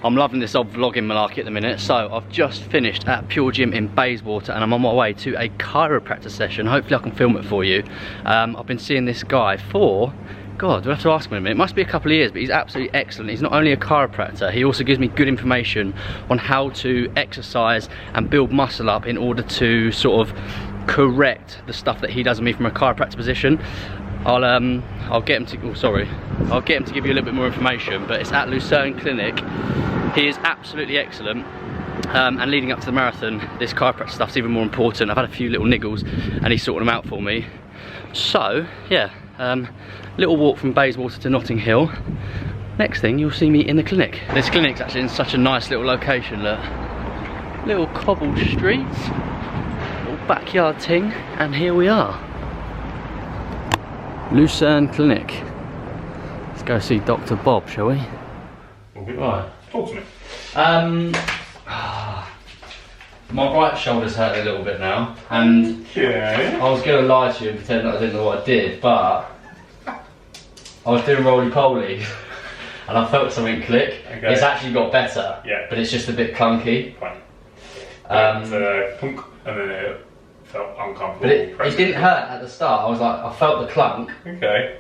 I'm loving this old vlogging malarkey at the minute. So I've just finished at Pure Gym in Bayswater and I'm on my way to a chiropractor session. Hopefully I can film it for you. I've been seeing this guy for, God, we'll have to ask him in a minute. It must be a couple of years, but he's absolutely excellent. He's not only a chiropractor, he also gives me good information on how to exercise and build muscle up in order to sort of correct the stuff that he does with me from a chiropractor position. I'll get him to, I'll get him to give you a little bit more information, but it's at Lucerne Clinic. He is absolutely excellent. And leading up to the marathon, this chiropractor stuff's even more important. I've had a few little niggles and he's sorting them out for me. So, yeah, little walk from Bayswater to Notting Hill. Next thing, you'll see me in the clinic. This clinic's actually in such a nice little location, look. Little cobbled streets, little backyard ting, and here we are. Lucerne Clinic. Let's go see Dr. Bob, shall we? Right. Talk to me. My right shoulder's hurt a little bit now, and I was going to lie to you and pretend that I didn't know what I did, but I was doing roly-poly and I felt something click. Okay. It's actually got better, but it's just a bit clunky. Fine. Clunk, and then it felt uncomfortable. But it didn't hurt at the start. I was like, I felt the clunk. Okay.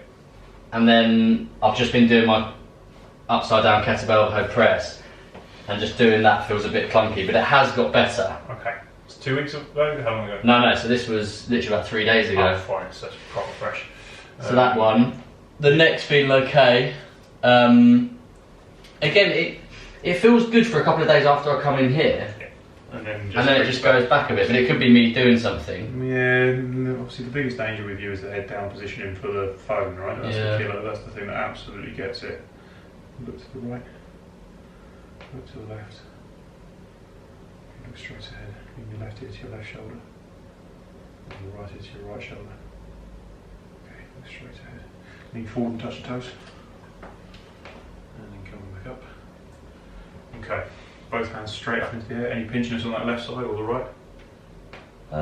And then I've just been doing my upside down kettlebell overhead press, and just doing that feels a bit clunky, but it has got better. Okay. It's 2 weeks ago? How long ago? No, so this was literally about 3 days ago. Oh, fine, so it's proper fresh. So that one. The neck's feeling okay. Again, it feels good for a couple of days after I come in here. Yeah. And then it just goes back a bit, but it could be me doing something. Yeah, obviously the biggest danger with you is the head down positioning for the phone, right? That's the killer, that's the thing that absolutely gets it. Look to the right, look to the left. Look straight ahead, bring your left ear to your left shoulder. And your right ear to your right shoulder. Okay, look straight ahead. Lean forward and touch the toes. And then come back up. Okay. Both hands straight up into the air. Any pinchiness on that left side or the right? I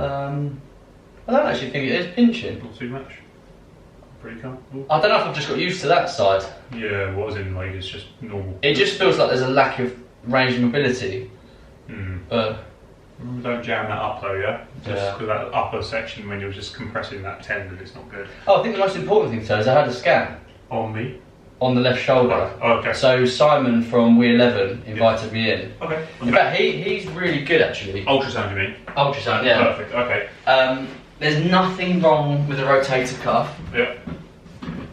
don't actually think it is pinching. Not too much. Pretty comfortable. I don't know if I've just got used to that side. Yeah, what was in like it's just normal. It just feels like there's a lack of range of mobility. But don't jam that up though, yeah? Just because that upper section when you're just compressing that tendon, it's not good. Oh, I think the most important thing to is I had a scan. On me? On the left shoulder. Oh, okay. So Simon from We 11 invited me in. Okay. In fact, he's really good actually. Ultrasound, you mean? Ultrasound, yeah. Perfect. Okay. There's nothing wrong with the rotator cuff. Yeah.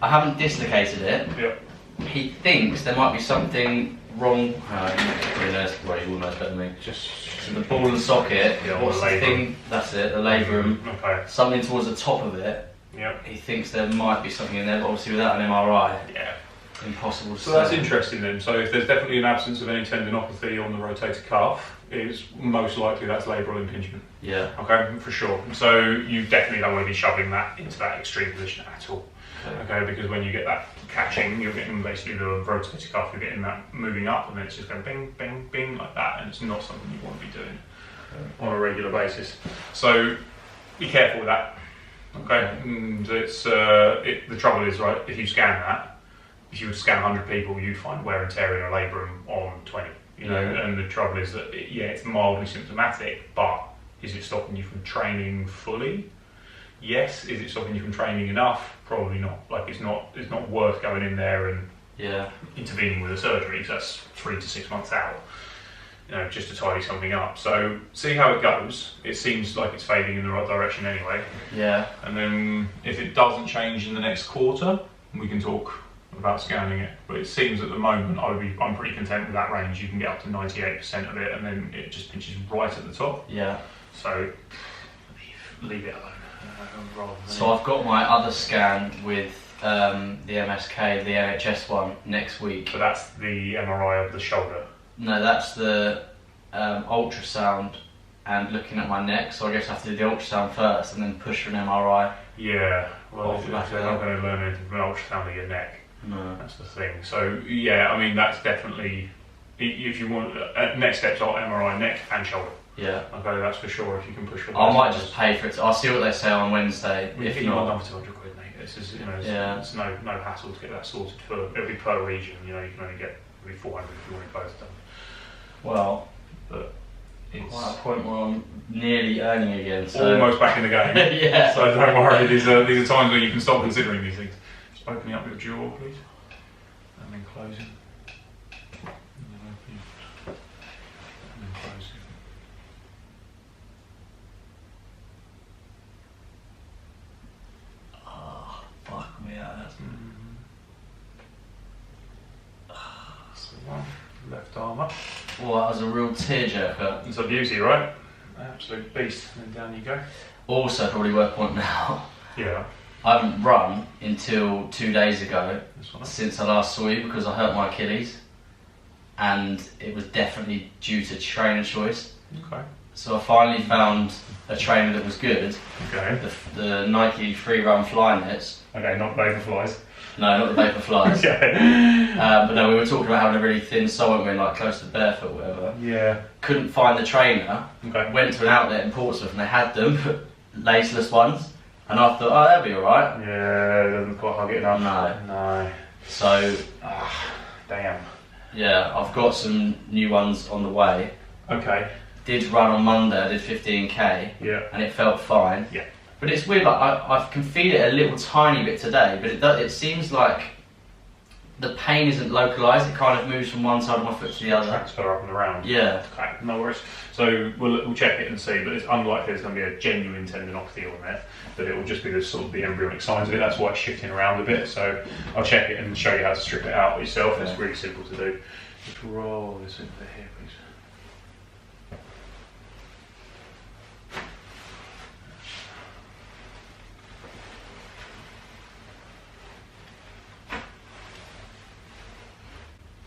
I haven't dislocated it. Yeah. He thinks there might be something wrong. Well, you will know better than me. Just so the ball and socket. Yeah, what's the thing? That's it. The labrum. Okay. Something towards the top of it. Yeah. He thinks there might be something in there, but obviously without an MRI. Yeah. Impossible to So that's interesting then. So if there's definitely an absence of any tendinopathy on the rotator cuff, it's most likely that's labral impingement. Yeah. Okay, for sure. So you definitely don't want to be shoving that into that extreme position at all. Okay, because when you get that catching, you're getting basically the rotator cuff, you're getting that moving up, and then it's just going bing, bing, bing like that, and it's not something you want to be doing on a regular basis. So be careful with that. Okay, and it's the trouble is, right, if you scan that, if you would scan 100 people, you'd find wear and tear in a labrum on 20. You know, and the trouble is that it's mildly symptomatic, but is it stopping you from training fully? Yes. Is it stopping you from training enough? Probably not. Like it's not worth going in there and intervening with a surgery because that's 3 to 6 months out. You know, just to tidy something up. So see how it goes. It seems like it's fading in the right direction anyway. Yeah. And then if it doesn't change in the next quarter, we can talk about scanning it. But it seems at the moment I'm pretty content with that range. You can get up to 98% of it, and then it just pinches right at the top. Yeah. So leave it alone. So I've got my other scan with the MSK, the NHS one, next week. But that's the MRI of the shoulder. No, that's the ultrasound and looking at my neck. So I guess I have to do the ultrasound first and then push for an MRI. Yeah, well, they're not going to learn anything from an ultrasound of your neck. No. That's the thing. So yeah, I mean that's definitely, if you want, next steps are MRI neck and shoulder. Yeah. Okay, that's for sure. If you can push for. I might just pay for it. I'll see what they say on Wednesday. If you want for 200 quid, mate. This is, you know, it's no hassle to get that sorted for. It'll be per region. You know, you can only get It'll be 400 if you want it both done. Well, But it's quite a point where I'm nearly earning again. So. almost back in the game. Yeah. So don't worry, these are times where you can start considering these things. Just opening up your jaw, please. And then closing. And then opening. And then closing. Oh, fuck me out. That's the one. Left arm up. Well, that was a real tearjerker. It's a beauty, right? Absolute beast. And then down you go. Also, probably worth pointing out, Yeah. I haven't run until 2 days ago This one. since I last saw you because I hurt my Achilles, and it was definitely due to trainer choice. Okay. So I finally found a trainer that was good. Okay. The Nike free run fly nets. Okay, not Vaporflies. No, not the vapor flies. Okay. But no, we were talking about having a really thin sole, weren't we, like close to barefoot or whatever. Yeah. Couldn't find the trainer. Okay. Went to an outlet in Portsmouth and they had them, laceless ones. And I thought, oh, that'd be alright. Yeah, it doesn't quite hug it enough. No. No. So, Damn. yeah, I've got some new ones on the way. Okay. Did run on Monday, I did 15k. Yeah. And it felt fine. Yeah. But it's weird, like I can feel it a little tiny bit today, but it seems like the pain isn't localised, it kind of moves from one side of my foot to the other. Transfer up and around. Yeah. Okay, no worries. So we'll check it and see, but it's unlikely there's going to be a genuine tendinopathy on there, but it will just be the sort of the embryonic signs of it. That's why it's shifting around a bit. So I'll check it and show you how to strip it out yourself. It's really simple to do. Just roll this into here, please.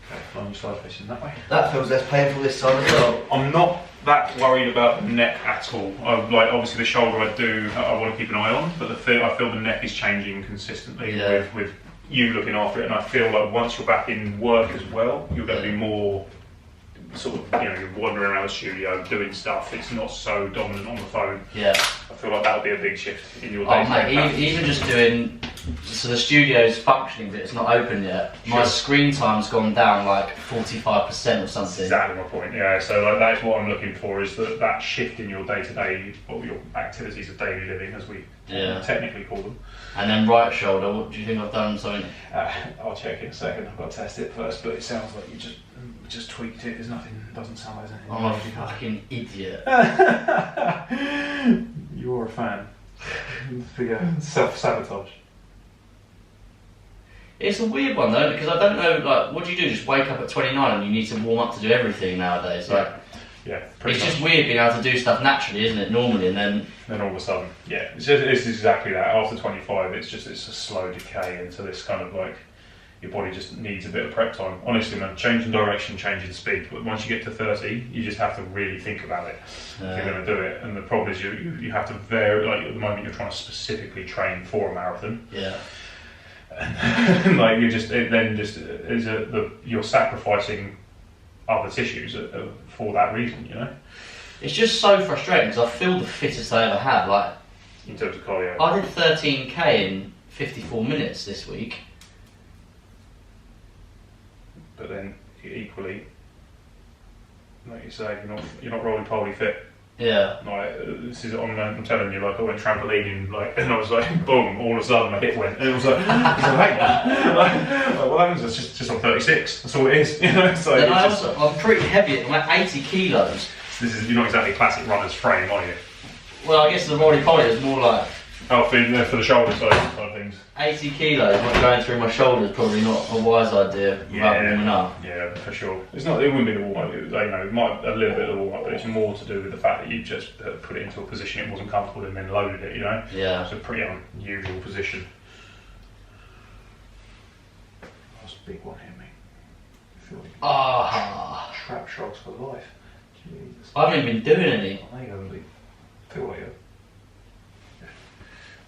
Okay, line your side facing that way. That feels less painful this time as well. I'm not that worried about the neck at all. Like obviously the shoulder I want to keep an eye on, but I feel the neck is changing consistently with you looking after it, and I feel like once you're back in work as well, you're going to be more sort of, you're wandering around the studio doing stuff. It's not so dominant on the phone. Yeah. I feel like that'll be a big shift in your Oh day-to-day mate, practice. even just doing, so the studio's functioning but it's not open yet. My screen time's gone down like 45% or something. That's exactly my point, yeah. So like that's what I'm looking for, is that shift in your day-to-day, or your activities of daily living, as we technically call them. And then right shoulder, what do you think I've done something? I'll check in a second. I've got to test it first, but it sounds like you just tweaked it. There's nothing. Doesn't sound like there's anything. I'm a fucking idiot. You're a fan. Figure self-sabotage. It's a weird one though, because I don't know, like, what do you do? Just wake up at 29 and you need to warm up to do everything nowadays? Like, yeah, it's just weird being able to do stuff naturally, isn't it? Normally, and then all of a sudden, yeah, it's exactly that. After 25, it's a slow decay into this kind of like, your body just needs a bit of prep time. Honestly, man, changing direction, changing speed. But once you get to 30, you just have to really think about it if you're going to do it. And the problem is you have to vary. Like at the moment, you're trying to specifically train for a marathon. Yeah. And like you're sacrificing other tissues for that reason, It's just so frustrating because I feel the fittest I ever have. Like, in terms of cardio. I did 13k in 54 minutes this week. But then equally, like you say, you're not rolling poly fit. Yeah. Like I'm telling you, like I went trampolining, like, and I was like, boom! All of a sudden my hip went, and it was like, what happens? It's just on 36. That's all it is, So then I'm pretty heavy. I'm like 80 kilos. You're not exactly classic runner's frame, are you? Well, I guess the roly poly is more like. Oh, for the shoulder side of things. 80 kilos not going through my shoulder is probably not a wise idea without warming up. Yeah, for sure. It wouldn't be the warm up. It might a little bit of the warm up, but it's more to do with the fact that you just put it into a position it wasn't comfortable in, and then loaded it. Yeah. It's a pretty unusual position. That's a big one here, mate. I feel like trap shots for life. Jesus. I haven't even been doing any. I know you haven't been. Feel like you.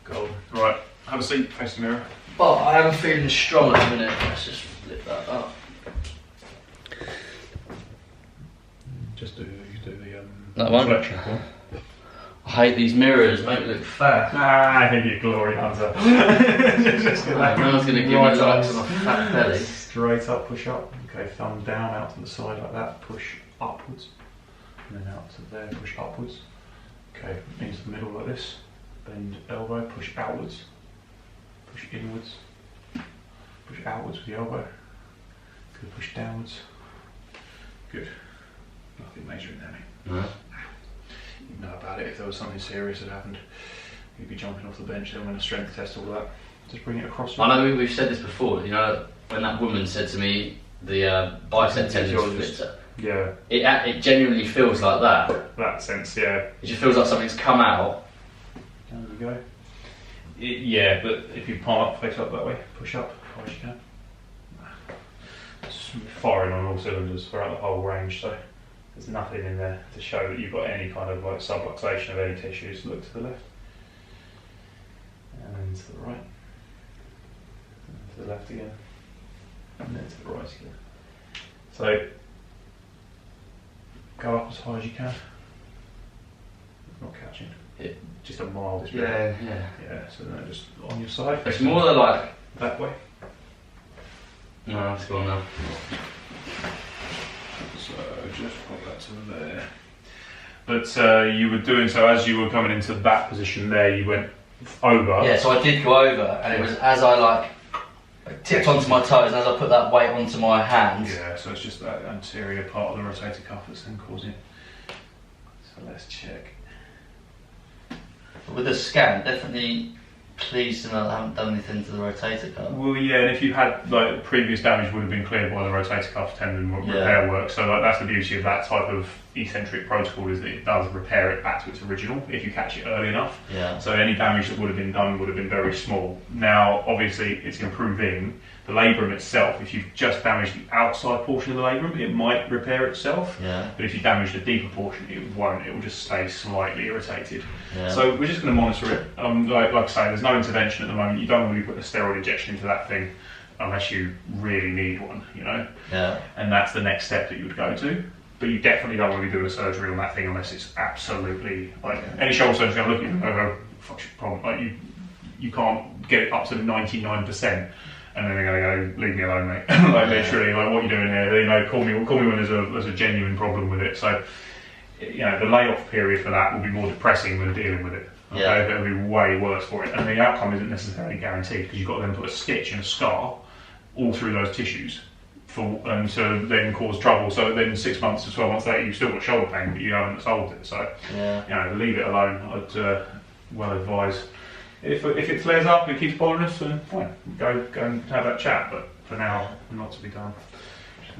Gold. Right, have a seat, face the mirror. But I am feeling strong at the minute. Let's just flip that up. Just do the that one? flexion one. I hate these mirrors, make me look fat. I think you glory hunter. No one's going to give me likes on a fat belly. Straight up, push up. Okay, thumb down, out to the side like that, push upwards, and then out to there, push upwards. Okay, into the middle like this, bend elbow, push outwards, push inwards, push outwards with the elbow. Good, push downwards. Good. Nothing major in there, mate. No. You'd know about it if there was something serious that happened. You'd be jumping off the bench, then when a strength test, all that. Just bring it across. I know we've said this before, you know, when that woman said to me the bicep tendons split. Yeah. It genuinely feels like that. That sense, yeah. It just feels like something's come out. There we go. Yeah, but if you palm up, face up that way, push up as hard as you can. It's firing on all cylinders throughout the whole range, so there's nothing in there to show that you've got any kind of like subluxation of any tissues. Look to the left, and then to the right, and to the left again, and then to the right again. So go up as high as you can. Not catching. Yeah. Just a mild. Yeah. Yeah. So then just on your side. It's more than like that way. No, it's gone now. So just pop that to there. But you were doing so as you were coming into that position there. You went over. Yeah, so I did go over, and it was as I like tipped onto my toes, and as I put that weight onto my hands. Yeah, so it's just that anterior part of the rotator cuff that's then causing. So let's check. But with the scan, definitely pleased to know I haven't done anything to the rotator cuff. Well, yeah, and if you had like previous damage would have been cleared by the rotator cuff tendon repair work. So like, that's the beauty of that type of eccentric protocol, is that it does repair it back to its original if you catch it early enough. Yeah. So any damage that would have been done would have been very small. Now, obviously, it's improving the labrum itself. If you've just damaged the outside portion of the labrum, it might repair itself. Yeah. But if you damage the deeper portion, it won't. It will just stay slightly irritated. Yeah. So we're just going to monitor it. Like I say, there's no intervention at the moment. You don't want to be putting a steroid injection into that thing unless you really need one, you know. Yeah. And that's the next step that you would go to. But you definitely don't want to be doing a surgery on that thing unless it's absolutely like any shoulder surgeon's going to look at you and go, "Fuck's your problem?" Like you can't get it up to 99%. And then they're going to go, "Leave me alone, mate." Like literally, like, what are you doing here? You know, call me when there's a genuine problem with it. So, you know, the layoff period for that will be more depressing than dealing with it. Okay, Yeah. it'll be way worse for it, and the outcome isn't necessarily guaranteed because you've got to then put a stitch and a scar all through those tissues to then cause trouble. So then 6 months to 12 months later, you've still got shoulder pain, but you haven't solved it. So, Yeah. you know, leave it alone. I'd well advise. If it flares up, it keeps bothering us, then fine, go and have that chat. But for now, not to be done.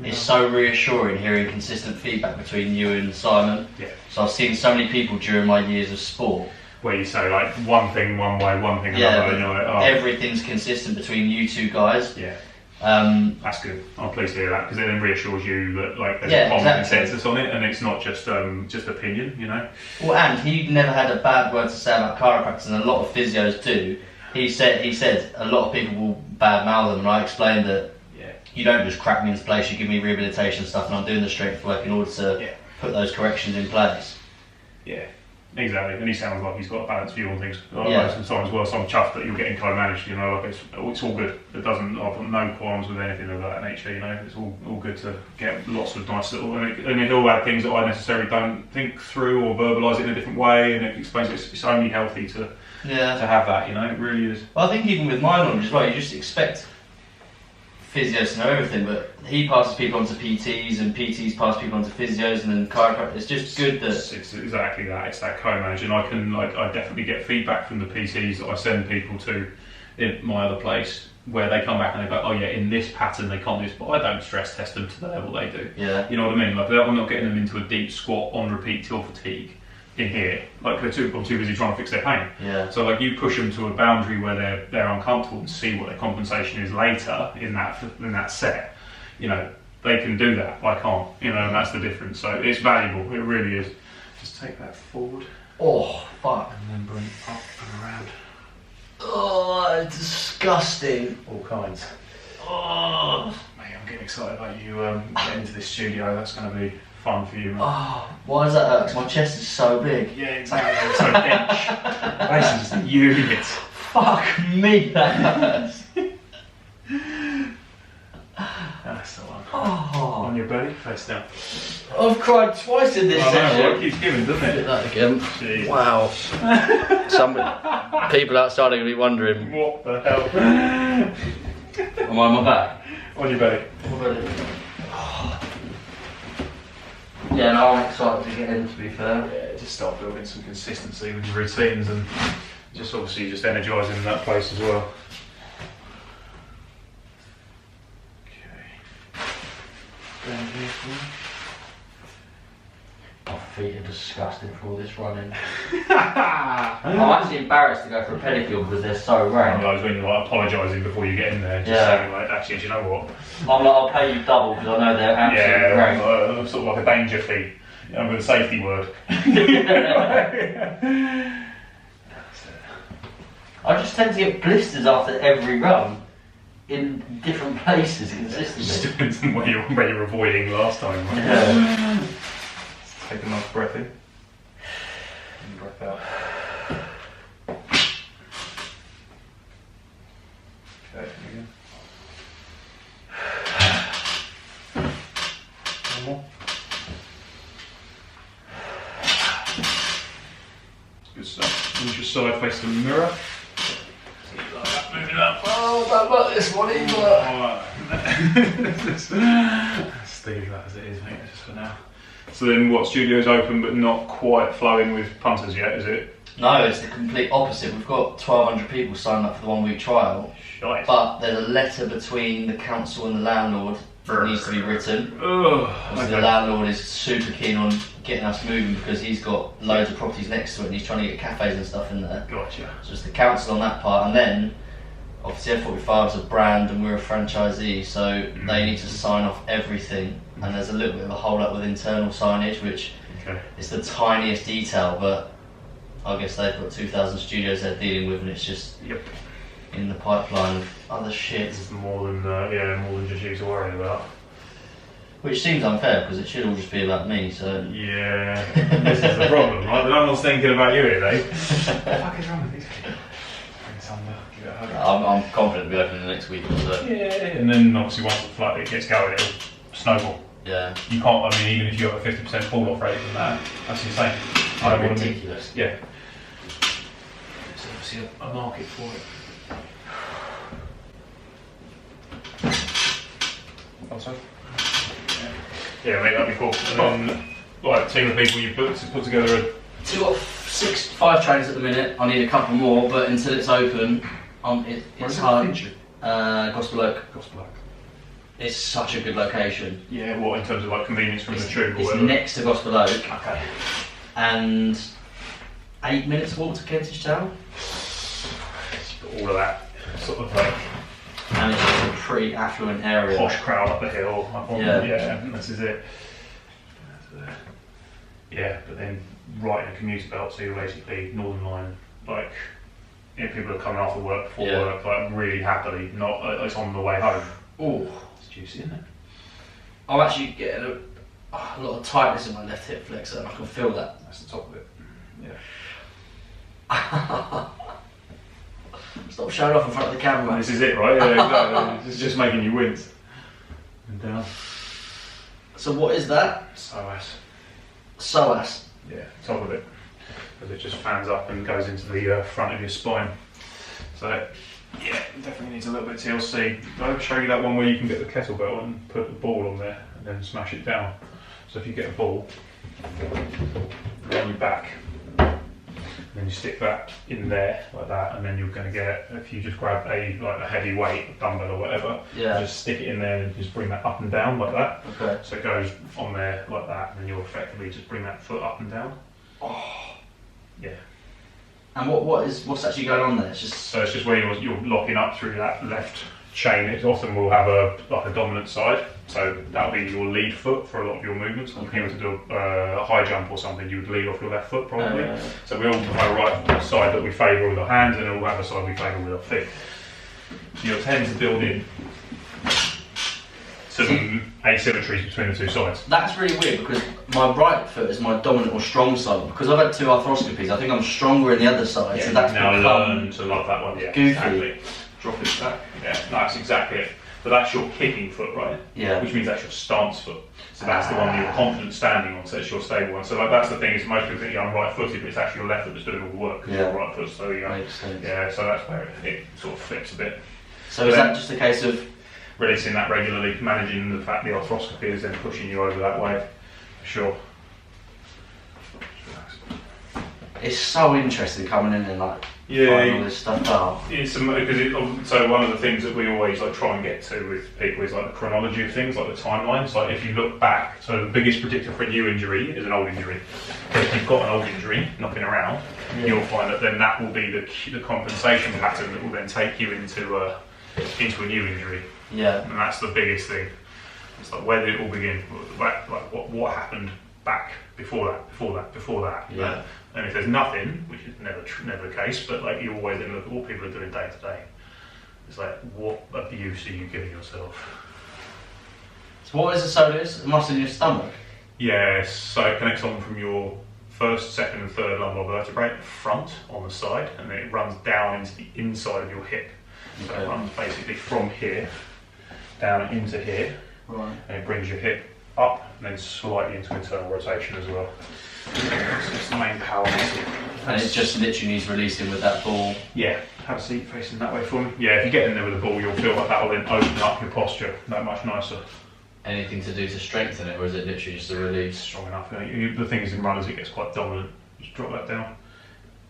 It's so reassuring hearing consistent feedback between you and Simon. Yeah. So I've seen so many people during my years of sport. Where you say like one thing one way, one thing another, and you're like, oh. Everything's consistent between you two guys. Yeah. That's good. I'm pleased to hear that because it then reassures you that like there's a common consensus on it, and it's not just opinion, you know. Well, and he never had a bad word to say about chiropractors, and a lot of physios do. He said a lot of people will badmouth them, and I explained that you don't just crack me into place. You give me rehabilitation stuff, and I'm doing the strength work in order to put those corrections in place. Yeah. Exactly, and he sounds like he's got a balanced view on things. Sometimes, well, so I'm chuffed that you're getting co-managed. You know, like it's all good. I've got no qualms with anything of that nature. You know, it's all good to get lots of nice little, and it all had things that I necessarily don't think through or verbalise it in a different way, and it explains it's only healthy to have that. You know, it really is. Well, I think even with my knowledge as well, you just expect physios to know everything, but he passes people onto PTs, and PTs pass people onto physios, and then chiropractors. It's just good that it's exactly that. It's that co-manage, and I definitely get feedback from the PTs that I send people to in my other place, where they come back and they go, "Oh yeah, in this pattern they can't do this," but I don't stress test them to the level they do. Yeah. You know what I mean? Like I'm not getting them into a deep squat on repeat till fatigue in here. Like I'm too busy trying to fix their pain. Yeah. So like you push them to a boundary where they're uncomfortable and see what their compensation is later in that set. You know, they can do that. I can't. You know, and that's the difference. So it's valuable. It really is. Just take that forward. Oh fuck. And then bring it up and around. Oh, it's disgusting. All kinds. Oh. Mate, I'm getting excited about you getting into this studio. That's going to be fun for you, man. Oh, why does that hurt? Because my chest is so big. Yeah, exactly. So dense. Basically just a unit. Fuck me, that hurts. That's the one. Oh. On your belly, face down. I've cried twice in this session. Well, it keeps giving, doesn't it? Do that again. Jeez. Wow. People outside are going to be wondering. What the hell? Am I on my back? On your belly. Yeah, no, I'm excited to get in, to be fair. Yeah, just start building some consistency with your routines and just obviously just energising that place as well. My feet are disgusting for all this running. I'm actually embarrassed to go for a pedicure because they're so rank. When you're like apologising before you get in there, just saying like, actually, do you know what? I'm like, I'll pay you double because I know they're absolutely rank. Sort of like a danger fee. With a safety word. I just tend to get blisters after every run in different places consistently. Just depends on where you're avoiding last time, right? Yeah. Take a nice breath in and breath out. Okay, again. One more. Good stuff. Use your side face the mirror. Like that, moving up. Oh, don't like this one either. Steve that as it is, mate, just for now. So then what, studio's open but not quite flowing with punters yet, is it? No, it's the complete opposite. We've got 1,200 people signed up for the 1 week trial. Shite. But there's a letter between the council and the landlord that needs to be written. Okay. The landlord is super keen on getting us moving because he's got loads of properties next to it and he's trying to get cafes and stuff in there. Gotcha. So it's the council on that part, and then obviously F45 is a brand and we're a franchisee, so they need to sign off everything. And there's a little bit of a hold up with internal signage, which is the tiniest detail, but I guess they've got 2,000 studios they're dealing with, and it's just in the pipeline of other shit. It's more than just you to worry about. Which seems unfair because it should all just be about me. So yeah, this is the problem, right? No one's thinking about you here, Dave. What the fuck is wrong with these people? Bring this under, give it a hug. I'm confident we'll be open in the next week or so. Yeah, and then obviously once the flood it gets going, it'll snowball. Yeah. You can't. I mean, even if you have a 50% fall off rate from that, that's insane. I don't want to be. Ridiculous. Yeah. There's obviously a market for it. Also. Yeah, mate, that'd be cool. And then, like, a team of people you put together a... So we've got 5 trainers at the minute. I need a couple more, but until it's open, it's hard. Gospel Oak. Gospel Oak. It's such a good location. Yeah, what, in terms of like convenience from the tube or It's whatever? next to Gospel Oak. Okay. And 8 minutes walk to Kentish Town. All of that sort of like... And it's just a pretty affluent area. Posh crowd up the hill. Yeah, this is it. Yeah, but then right in a commuter belt, so you're basically Northern Line, like, you know, people are coming after work, before work, like really happily, not it's on the way home. Oh, it's juicy, isn't it? I'm actually getting a lot of tightness in my left hip flexor, and I can feel that. That's the top of it. Yeah. Stop showing off in front of the camera. This is it, right? Yeah, exactly. This is just making you wince. And down. So what is that? Psoas. Yeah, top of it. Because it just fans up and goes into the front of your spine. So, yeah, definitely needs a little bit of TLC. I'll show you that one where you can get the kettlebell and put the ball on there and then smash it down. So if you get a ball on your back, then you stick that in there like that, and then you're going to get, if you just grab a heavy weight, a dumbbell or whatever, just stick it in there and just bring that up and down like that. Okay. So it goes on there like that, and then you'll effectively just bring that foot up and down. Oh. Yeah. And what's actually going on there? It's just where you're locking up through that left chain. It often will have a dominant side, so that'll be your lead foot for a lot of your movements. If you were to do a high jump or something, you would lead off your left foot probably. So we all have a right side that we favour with our hands, and then we'll have a side we favour with our feet. So you'll tend to build in some asymmetries between the two sides. That's really weird because my right foot is my dominant or strong side. Because I've had 2 arthroscopies, I think I'm stronger in the other side. Yeah, so that's now become learn to love that one. Yeah, goofy. exactly. Drop it back. Yeah, that's exactly it. but that's your kicking foot, right? Yeah. Which means that's your stance foot. So that's the one that you're confident standing on, so it's your stable one. So like that's the thing, is most people think I'm right footed, but it's actually your left foot that's doing all the work, because you're right foot, so Makes sense. yeah, so that's where it sort of flips a bit. So is that just a case of releasing that regularly, managing the fact the arthroscopy is then pushing you over that way, for sure. It's so interesting coming in and like finding all this stuff out. It's because so one of the things that we always like try and get to with people is like the chronology of things, like the timelines. Like if you look back, so the biggest predictor for a new injury is an old injury. So if you've got an old injury knocking around, you'll find that then that will be the compensation pattern that will then take you into a new injury. Yeah. And that's the biggest thing. It's like, where did it all begin? Like what happened back before that? Yeah. And if there's nothing, which is never the case, but like you always then look at what people are doing day to day. It's like, what abuse are you giving yourself? So what is the soleus? Muscle in your stomach? Yes, so it connects on from your first, second and third lumbar vertebrae, front on the side, and then it runs down into the inside of your hip. So it runs basically from here down into here, right, and it brings your hip up and then slightly into internal rotation as well. So it's the main power muscle. And it just literally needs releasing with that ball. Yeah, have a seat facing that way for me. Yeah, if you get in there with a ball, you'll feel like that will then open up your posture that much nicer. Anything to do to strengthen it, or is it literally just a release? Strong enough. The thing is, in runners, it gets quite dominant. Just drop that down,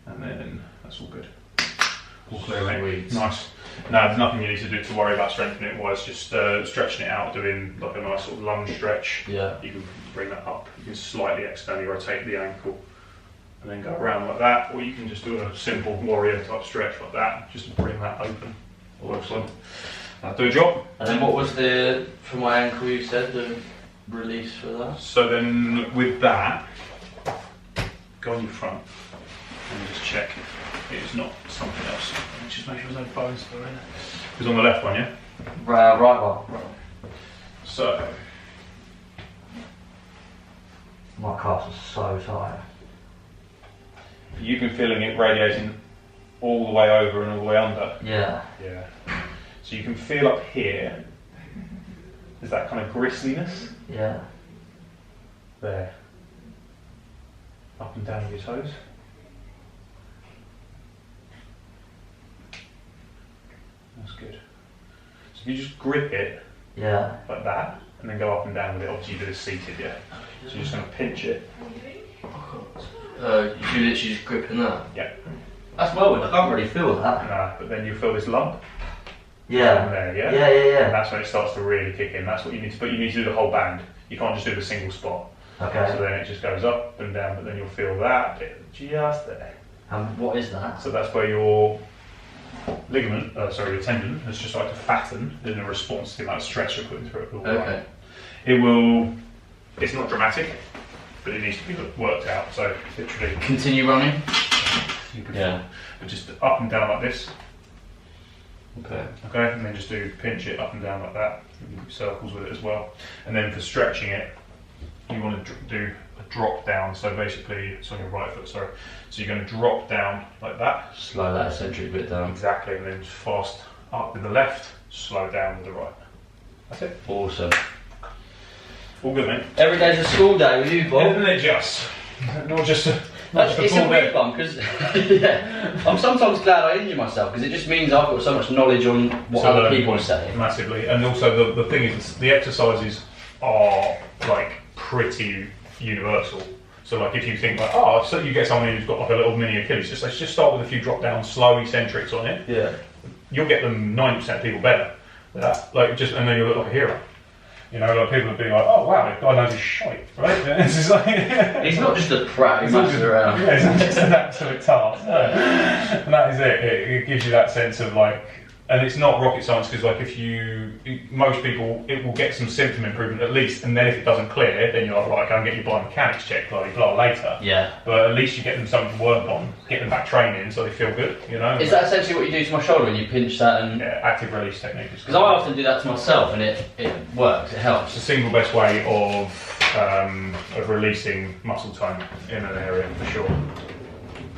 and then that's all good. All clear, mate. Nice. No, there's nothing you need to do to worry about strengthening it wise, just stretching it out, doing like a nice sort of lunge stretch. Yeah. You can bring that up, you can slightly externally rotate the ankle and then go around like that, or you can just do a simple warrior type stretch like that, just to bring that open. Awesome. That'll do a job. And then what was for my ankle you said, the release for that? So then with that, go on your front and just check it's not something else. Just make sure there's no bones still in it. It was on the left one, yeah? Right one. So. My calves are so tight. You've been feeling it radiating all the way over and all the way under? Yeah. Yeah. So you can feel up here, there's that kind of gristliness. Yeah. There. Up and down your toes. That's good. So if you just grip it, yeah, like that, and then go up and down with it. Obviously you do this seated, yeah. So you're just going to pinch it. You literally just gripping that? Yeah. That's well, I can't really feel that. Nah, but then you feel this lump. Yeah. Down there, yeah? Yeah. And that's when it starts to really kick in. That's what you need to, but you need to do the whole band. You can't just do the single spot. Okay. So then it just goes up and down, but then you'll feel that bit just there. And what is that? So that's where your ligament, your tendon, has just started to fatten in a response to the amount of stress you're putting through it. Okay. It's not dramatic, but it needs to be worked out. So literally. Continue running? Yeah. But just up and down like this. Okay. Okay, and then just pinch it up and down like that. You can do circles with it as well. And then for stretching it, you want to do a drop down. So basically, it's on your right foot, sorry. So you're going to drop down like that. Slow that eccentric bit down. Exactly, and then fast up with the left, slow down with the right. That's it. Awesome. All good, mate. Every day's a school day with you, Bob. Isn't it just? Not just a it's a weird one, because yeah, I'm sometimes glad I injure myself, because it just means I've got so much knowledge on what other people say. Massively, and also the thing is, the exercises are like pretty universal. So like if you think like, oh, so you get someone who's got like a little mini Achilles, let's just start with a few drop down slow eccentrics on it. Yeah. You'll get them 90% of people better. That, and then you'll look like a hero. You know, like people would be like, oh wow, God knows his shite, right? It's just like, he's not just a prat who messes around. Yeah, he's not just an absolute tart. No. And that is it. It gives you that sense of like, and it's not rocket science, because like most people, it will get some symptom improvement at least, and then if it doesn't clear, then you're like, right, go and get your biomechanics checked, blah, blah, later. Yeah. But at least you get them something to work on, get them back training so they feel good, you know? Is that essentially what you do to my shoulder when you pinch that and... Yeah, active release technique. Because I often do that to myself and it works, it helps. It's the single best way of releasing muscle tone in an area, for sure.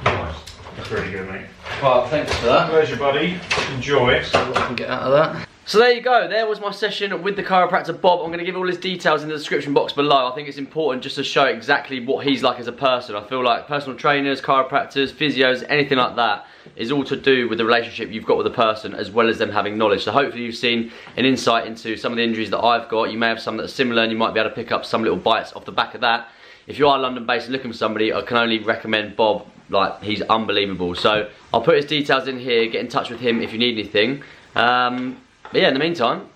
Nice. That's really good, mate. Well, thanks for that. Pleasure, buddy. Enjoy. So what I can get out of that. So there you go, there was my session with the chiropractor Bob. I'm going to give all his details in the description box below. I think it's important just to show exactly what he's like as a person. I feel like personal trainers, chiropractors, physios, anything like that is all to do with the relationship you've got with the person as well as them having knowledge. So hopefully you've seen an insight into some of the injuries that I've got. You may have some that are similar and you might be able to pick up some little bites off the back of that. If you are London based and looking for somebody, I can only recommend Bob. Like, he's unbelievable. So I'll put his details in here, get in touch with him if you need anything. But yeah, in the meantime,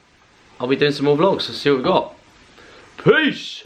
I'll be doing some more vlogs. Let's see what we've got. Peace!